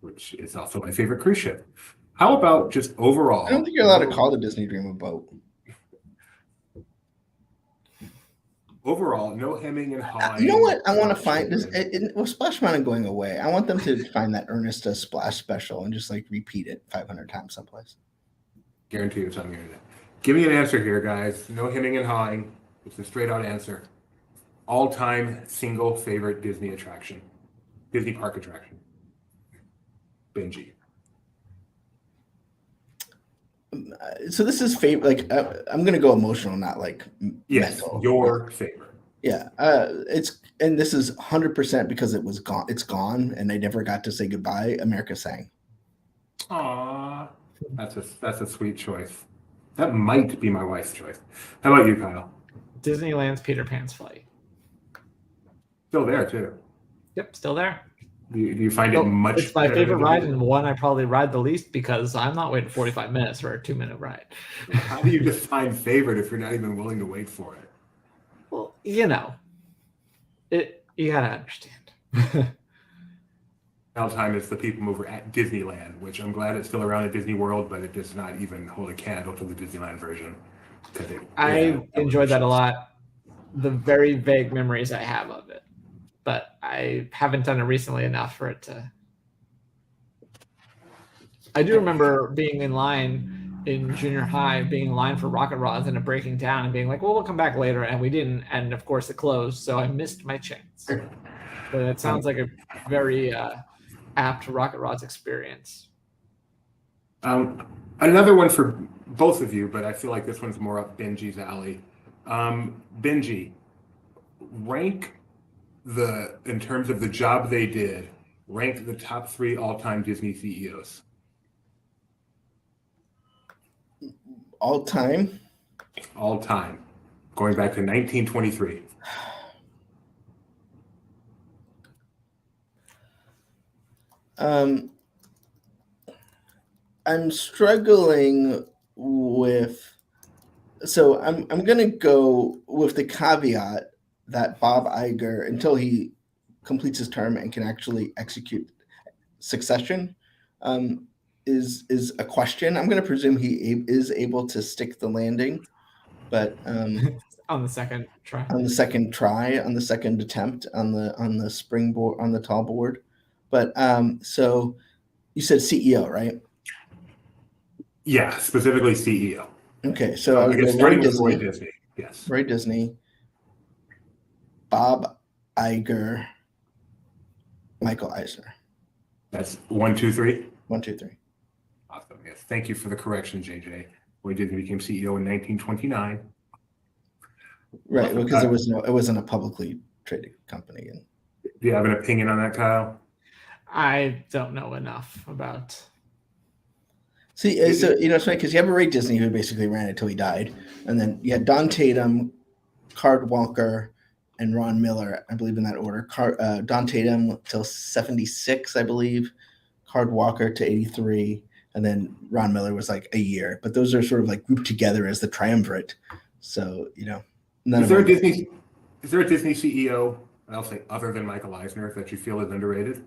which is also my favorite cruise ship. How about just overall? I don't think you're allowed to call the Disney Dream a boat. Overall, no hemming and hawing. You know what I want to find? With Splash Mountain going away, I want them to find that Ernest Does Splash special and just repeat it 500 times someplace. Guarantee you something. Give me an answer here, guys. No hemming and hawing. It's a straight out answer. All-time single favorite Disney attraction, Disney park attraction. Benji. So this is favorite. I'm gonna go emotional, not yes, mental. Your favorite. Yeah, this is 100% because it was gone. It's gone, and I never got to say goodbye. America Sang. Aww, that's a sweet choice. That might be my wife's choice. How about you, Kyle? Disneyland's Peter Pan's flight. Still there too. Yep, still there. Do you find it much? It's my favorite ride and one I probably ride the least because I'm not waiting 45 minutes for a 2-minute ride. How do you define favorite if you're not even willing to wait for it? Well, you gotta understand. All time is the People Mover at Disneyland, which I'm glad it's still around at Disney World, but it does not even hold a candle to the Disneyland version. I enjoyed that a lot. The very vague memories I have of it, but I haven't done it recently enough for it to. I do remember being in line in junior high, being in line for Rocket Rods and it breaking down and being like, well, we'll come back later. And we didn't. And of course it closed. So I missed my chance. But it sounds like a very apt Rocket Rods experience. Another one for both of you, but I feel like this one's more up Benji's alley. Benji, rank in terms of the job they did, rank the top 3 all-time Disney CEOs. All time? All time. Going back to 1923. I'm struggling with, so I'm gonna go with the caveat that Bob Iger, until he completes his term and can actually execute succession, is a question. I'm gonna presume he is able to stick the landing, but on the second try, on the second attempt on the springboard, on the tall board. But so you said CEO, right? Yeah, specifically CEO. Okay, so I guess starting with Roy Disney. Yes. Roy Disney. Bob Iger, Michael Eisner. That's 1, 2, 3. 1, 2, 3. Awesome. Yes. Thank you for the correction, JJ. Roy Disney became CEO in 1929. Right, because it wasn't a publicly traded company. And do you have an opinion on that, Kyle? I don't know enough about. See, so it's funny because you have a Ray Disney who basically ran it until he died, and then you had Don Tatum, Card Walker, and Ron Miller, I believe in that order. Don Tatum till 76, I believe. Card Walker to 83, and then Ron Miller was like a year. But those are sort of like grouped together as the triumvirate. So Is there a Disney CEO, I'll say, other than Michael Eisner, that you feel is underrated?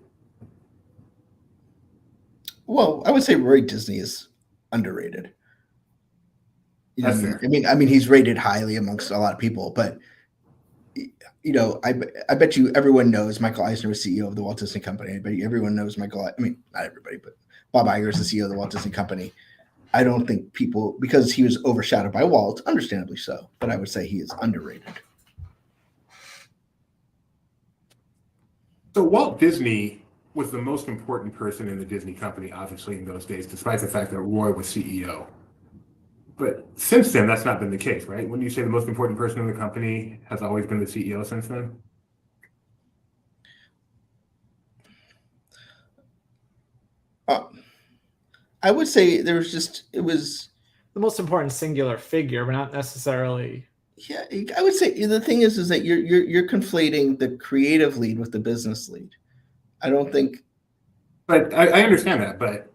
Well, I would say Roy Disney is underrated. That's fair. I mean, he's rated highly amongst a lot of people, but I bet you everyone knows Michael Eisner was CEO of the Walt Disney Company. I bet you everyone knows not everybody, but Bob Iger is the CEO of the Walt Disney Company. I don't think people, because he was overshadowed by Walt, understandably so, but I would say he is underrated. So Walt Disney was the most important person in the Disney company, obviously, in those days, despite the fact that Roy was CEO. But since then, that's not been the case, right? Wouldn't you say the most important person in the company has always been the CEO since then? I would say it was The most important singular figure, but not necessarily. Yeah, I would say the thing is that you're conflating the creative lead with the business lead. I don't think. But I understand that. But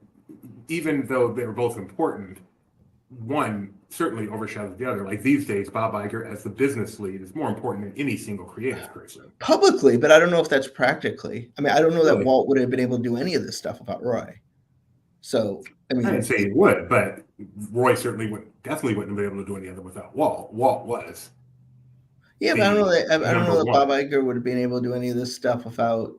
even though they're both important, one certainly overshadows the other. Like these days, Bob Iger as the business lead is more important than any single creative person. Publicly, but I don't know if that's practically. I mean, I don't know that Really? Walt would have been able to do any of this stuff without Roy. So, I mean, I didn't say he would, but Roy definitely wouldn't have been able to do any of it without Walt. Walt was. Yeah, but I don't know that number Bob Iger would have been able to do any of this stuff without.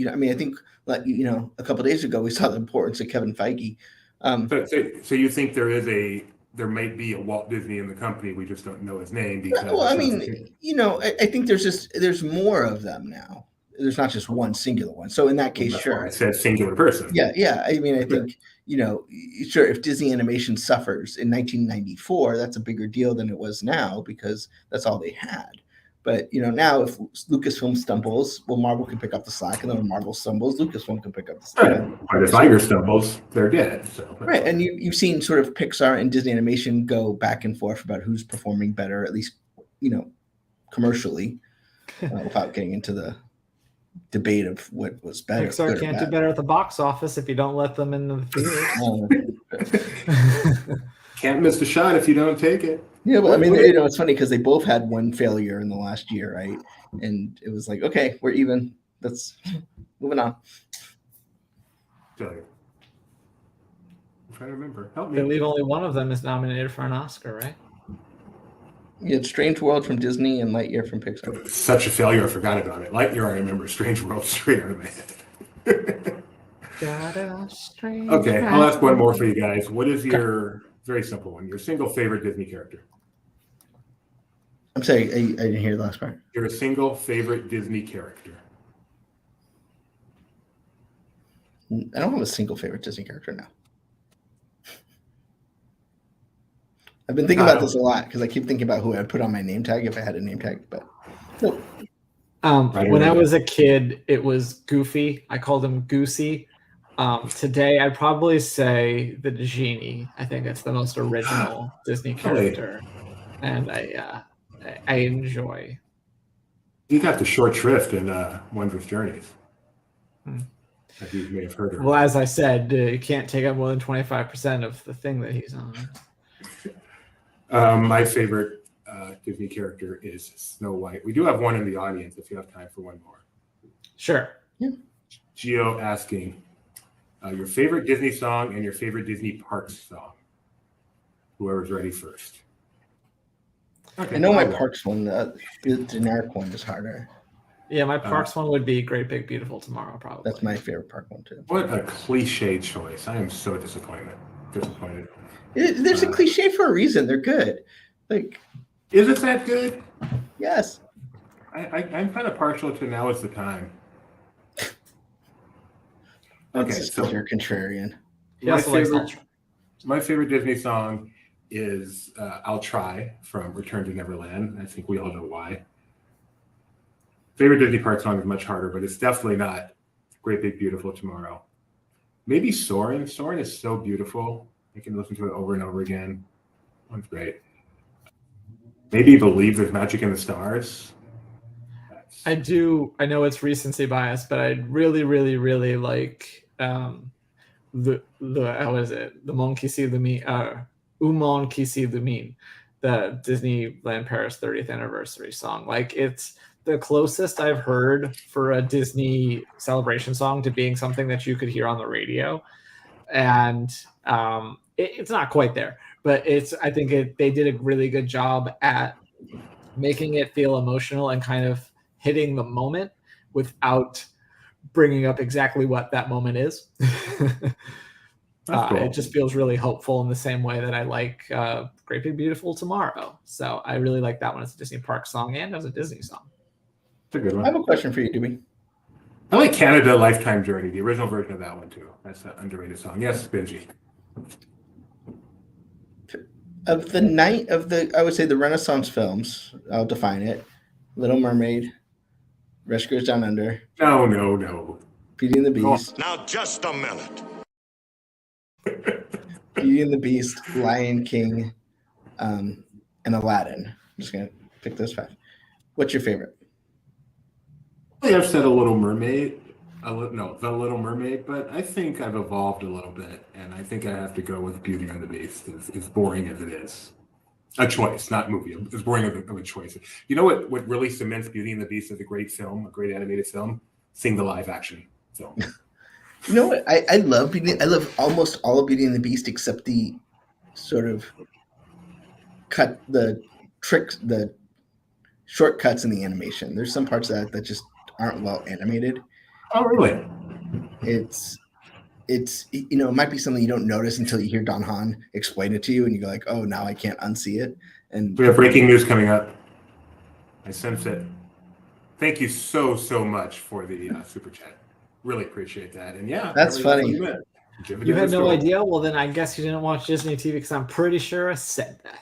I mean, I think a couple of days ago we saw the importance of Kevin Feige. So you think there might be a Walt Disney in the company, we just don't know his name because. Well, I mean, I think there's more of them now. There's not just one singular one. So in that case, sure. I said singular person. Yeah. I mean, I think, sure, if Disney Animation suffers in 1994, that's a bigger deal than it was now because that's all they had. But, now if Lucasfilm stumbles, well, Marvel can pick up the slack, and then when Marvel stumbles, Lucasfilm can pick up the slack. Right. But if Iger stumbles, they're dead. So. Right. And you've seen sort of Pixar and Disney Animation go back and forth about who's performing better, at least, commercially, without getting into the debate of what was better. Pixar can't do better at the box office if you don't let them in the theaters. Can't miss the shot if you don't take it. Yeah, but I mean, it's funny because they both had one failure in the last year, right? And it was like, okay, we're even. Let's moving on. Failure. I'm trying to remember. Help I me. believe only one of them is nominated for an Oscar, right? You had Strange World from Disney and Lightyear from Pixar. Such a failure, I forgot about it. Lightyear, I remember. Strange World straight out of my head. Okay, I'll ask one more for you guys. What is your, very simple one, your single favorite Disney character? I'm sorry, I didn't hear the last part. Your single favorite Disney character? I don't have a single favorite Disney character now. I've been thinking about this a lot because I keep thinking about who I'd put on my name tag if I had a name tag. But when I was a kid, it was Goofy. I called him Goosey. Today, I'd probably say the Genie. I think it's the most original Disney character, and I enjoy. You got the short shrift in Wondrous Journeys. As you may have heard of. Well, as I said, you can't take up more than 25% of the thing that he's on. My favorite Disney character is Snow White. We do have one in the audience if you have time for one more. Sure. Yeah. Gio asking your favorite Disney song and your favorite Disney Parks song. Whoever's ready first. Okay, I know my Parks one, the generic one is harder. Yeah, my Parks one would be Great Big Beautiful Tomorrow, probably. That's my favorite park one too. What a cliche choice. I am so disappointed. There's a cliche for a reason. They're good. Like, is it that good? Yes. I'm kind of partial to Now Is the Time. That's Okay, just so 'cause you're contrarian. He also likes Ultra. my favorite Disney song is I'll Try from Return to Neverland. I think we all know why. Favorite Disney park song is much harder, but it's definitely not Great Big Beautiful Tomorrow. Maybe Soarin'. Soarin' is so beautiful. I can listen to it over and over again. One's great. Maybe Believe There's Magic in the Stars. I know it's recency bias, but I really, really, really like the how is it? The Mon qui see the mean, Umon qui see the mean, the Disneyland Paris 30th anniversary song. Like, it's the closest I've heard for a Disney celebration song to being something that you could hear on the radio, and it's not quite there, but I think they did a really good job at making it feel emotional and kind of hitting the moment without bringing up exactly what that moment is. Cool. It just feels really hopeful in the same way that I like Great Big Beautiful Tomorrow. So I really like that one as a Disney park song and as a Disney song. It's a good I one. have a question for you, Dewey. I like Canada Lifetime Journey, the original version of that one too. That's an underrated song. Yes, Benji. Of the night of I would say the Renaissance films, I'll define it. Little Mermaid, Rescuers Down Under, No. Beauty and the Beast, Now, just a minute. Beauty and the Beast, Lion King, and Aladdin. I'm just gonna pick those 5. What's your favorite? I've said a Little Mermaid. The Little Mermaid, but I think I've evolved a little bit, and I think I have to go with Beauty and the Beast. As boring as it is, a choice, not movie. As boring of a choice. You know what really cements Beauty and the Beast as a great film, a great animated film? Seeing the live action film. You know what? I love Beauty. I love almost all of Beauty and the Beast except the sort of the shortcuts in the animation. There's some parts of that just aren't well animated. Oh, really? It's it might be something you don't notice until you hear Don Hahn explain it to you, and you go like, oh, now I can't unsee it. And We have breaking news coming up. I sense it. Thank you so much for the super chat. Really appreciate that. And yeah, That's funny. You had no idea? Well, then I guess you didn't watch Disney TV because I'm pretty sure I said that.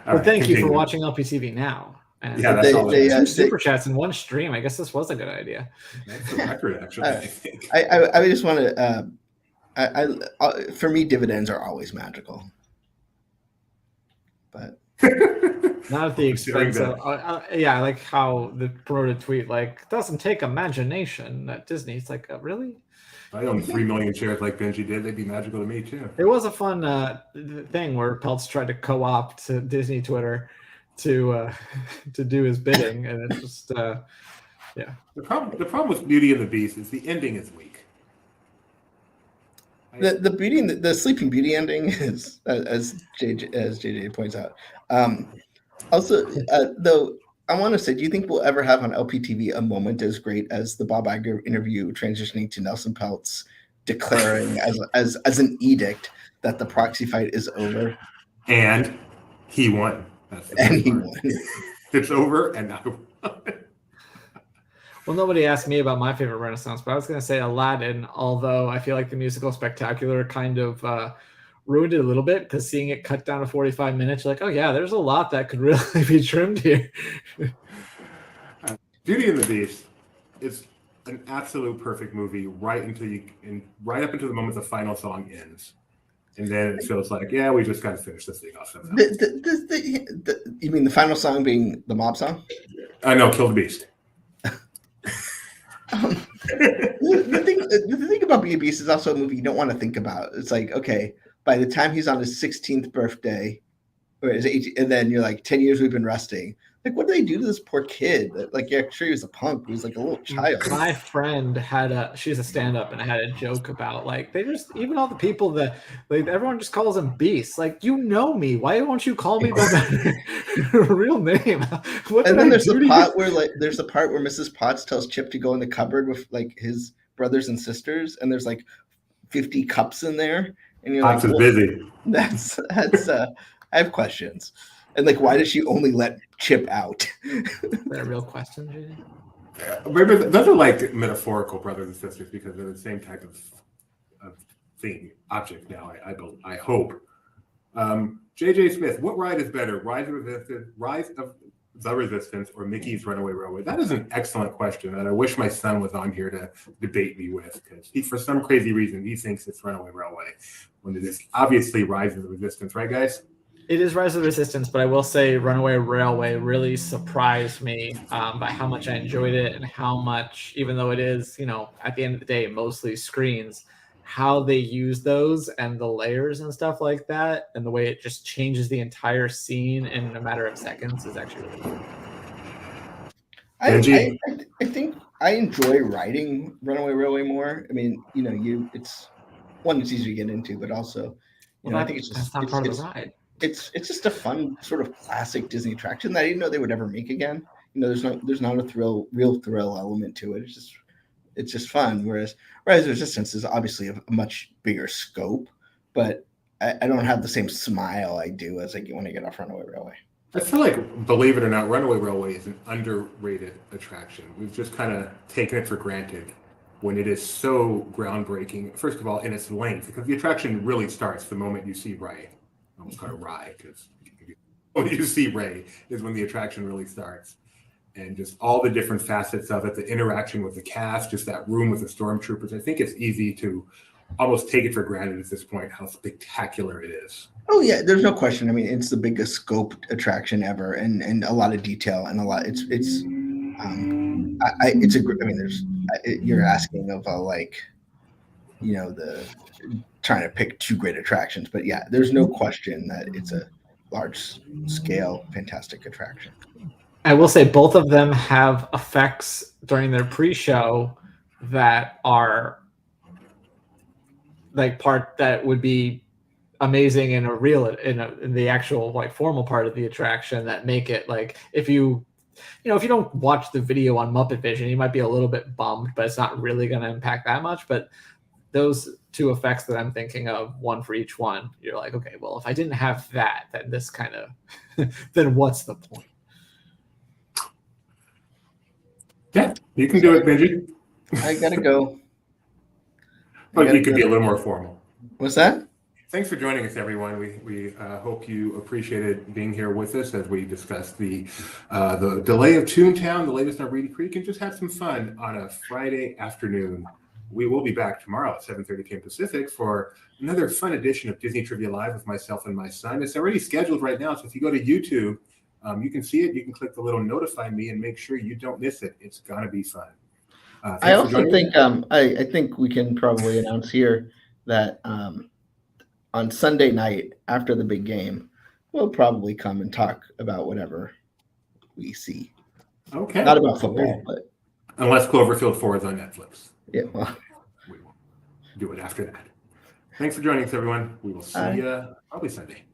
But thank you for watching LPTV now. And Yeah, that's all. two super chats in one stream. I guess this was a good idea. That's a record, actually. I think. I just want to. For me, dividends are always magical. But not at the expense of. Yeah, I like how the promoted tweet doesn't take imagination at Disney. It's like, really? If I owned 3 million shares like Benji did, they'd be magical to me too. It was a fun thing where Peltz tried to co-opt Disney Twitter to do his bidding, and it's just yeah. The problem with Beauty and the Beast is the ending is weak. the beauty, the Sleeping Beauty ending is, as JJ points out. Also, though, I want to say, do you think we'll ever have on LPTV a moment as great as the Bob Iger interview transitioning to Nelson Peltz declaring as an edict that the proxy fight is over? And he won. He won. It's over, and now. Well, nobody asked me about my favorite Renaissance, but I was going to say Aladdin, although I feel like the musical Spectacular kind of ruined it a little bit, because seeing it cut down to 45 minutes, you're like, oh yeah, there's a lot that could really be trimmed here. Beauty and the Beast is an absolute perfect movie right up into the moment the final song ends. And then it feels like, yeah, we just got to finish this thing off somehow. You mean the final song being the mob song? No, Kill the Beast. The thing about Beauty and the Beast is also a movie you don't want to think about. It's like, okay, by the time he's on his 16th birthday, or his 18th, and then you're like, 10 years we've been resting. Like, what do they do to this poor kid? Like, yeah, sure, he was a punk. He was like a little child. My friend she's a stand-up, and I had a joke about, like, they just, even all the people that, like, everyone just calls him Beast. Like, you know me. Why won't you call me by my real name? And then there's the part where Mrs. Potts tells Chip to go in the cupboard with, like, his brothers and sisters, and there's, like, 50 cups in there. And you're Potts like, is busy. That's I have questions. And like, why does she only let Chip out? Is that a real question, JJ? Maybe those are like metaphorical brothers and sisters because they're the same type of thing, object now, I hope. JJ Smith, what ride is better, Rise of the Resistance or Mickey's Runaway Railway? That is an excellent question that I wish my son was on here to debate me with, because he, for some crazy reason, he thinks it's Runaway Railway when it is obviously Rise of the Resistance, right, guys? It is Rise of the Resistance, but I will say Runaway Railway really surprised me by how much I enjoyed it and how much, even though it is, at the end of the day, mostly screens, how they use those and the layers and stuff like that, and the way it just changes the entire scene in a matter of seconds is actually really cool. I think I enjoy riding Runaway Railway more. I mean, it's easier to get into, but also, I think it's just that's not part of the ride. It's just a fun sort of classic Disney attraction that I didn't know they would ever make again. There's not a real thrill element to it. It's just fun. Whereas Rise of Resistance is obviously a much bigger scope, but I don't have the same smile I do as I get when I get off Runaway Railway. I feel like, believe it or not, Runaway Railway is an underrated attraction. We've just kind of taken it for granted when it is so groundbreaking. First of all, in its length, because the attraction really starts the moment you see Ray. I almost call it Rye, because when you see Ray is when the attraction really starts. And just all the different facets of it, the interaction with the cast, just that room with the stormtroopers. I think it's easy to almost take it for granted at this point how spectacular it is. Oh yeah, there's no question. I mean, it's the biggest scoped attraction ever, and a lot of detail and a lot. You're asking of the trying to pick two great attractions, but yeah, there's no question that it's a large scale, fantastic attraction. I will say both of them have effects during their pre-show that are like part that would be amazing in in the actual formal part of the attraction that make it like if you don't watch the video on Muppet Vision, you might be a little bit bummed, but it's not really going to impact that much. But those two effects that I'm thinking of, one for each one, you're like, okay, well, if I didn't have that, then this kind of then what's the point? Yeah, you can do it, Benji. I gotta go. But you could be a little more formal. What's that? Thanks for joining us, everyone. We hope you appreciated being here with us as we discuss the delay of Toontown, the latest on Reedy Creek, and just have some fun on a Friday afternoon. We will be back tomorrow at 7:30 p.m. Pacific for another fun edition of Disney Trivia Live with myself and my son. It's already scheduled right now, so if you go to YouTube, you can see it. You can click the little notify me and make sure you don't miss it. It's gonna be fun. I also think I think we can probably announce here that on Sunday night after the big game, we'll probably come and talk about whatever we see. Okay. Not about football, but unless Cloverfield 4 is on Netflix. Yeah, well, we will do it after that. Thanks for joining us, everyone. We will see you probably Sunday.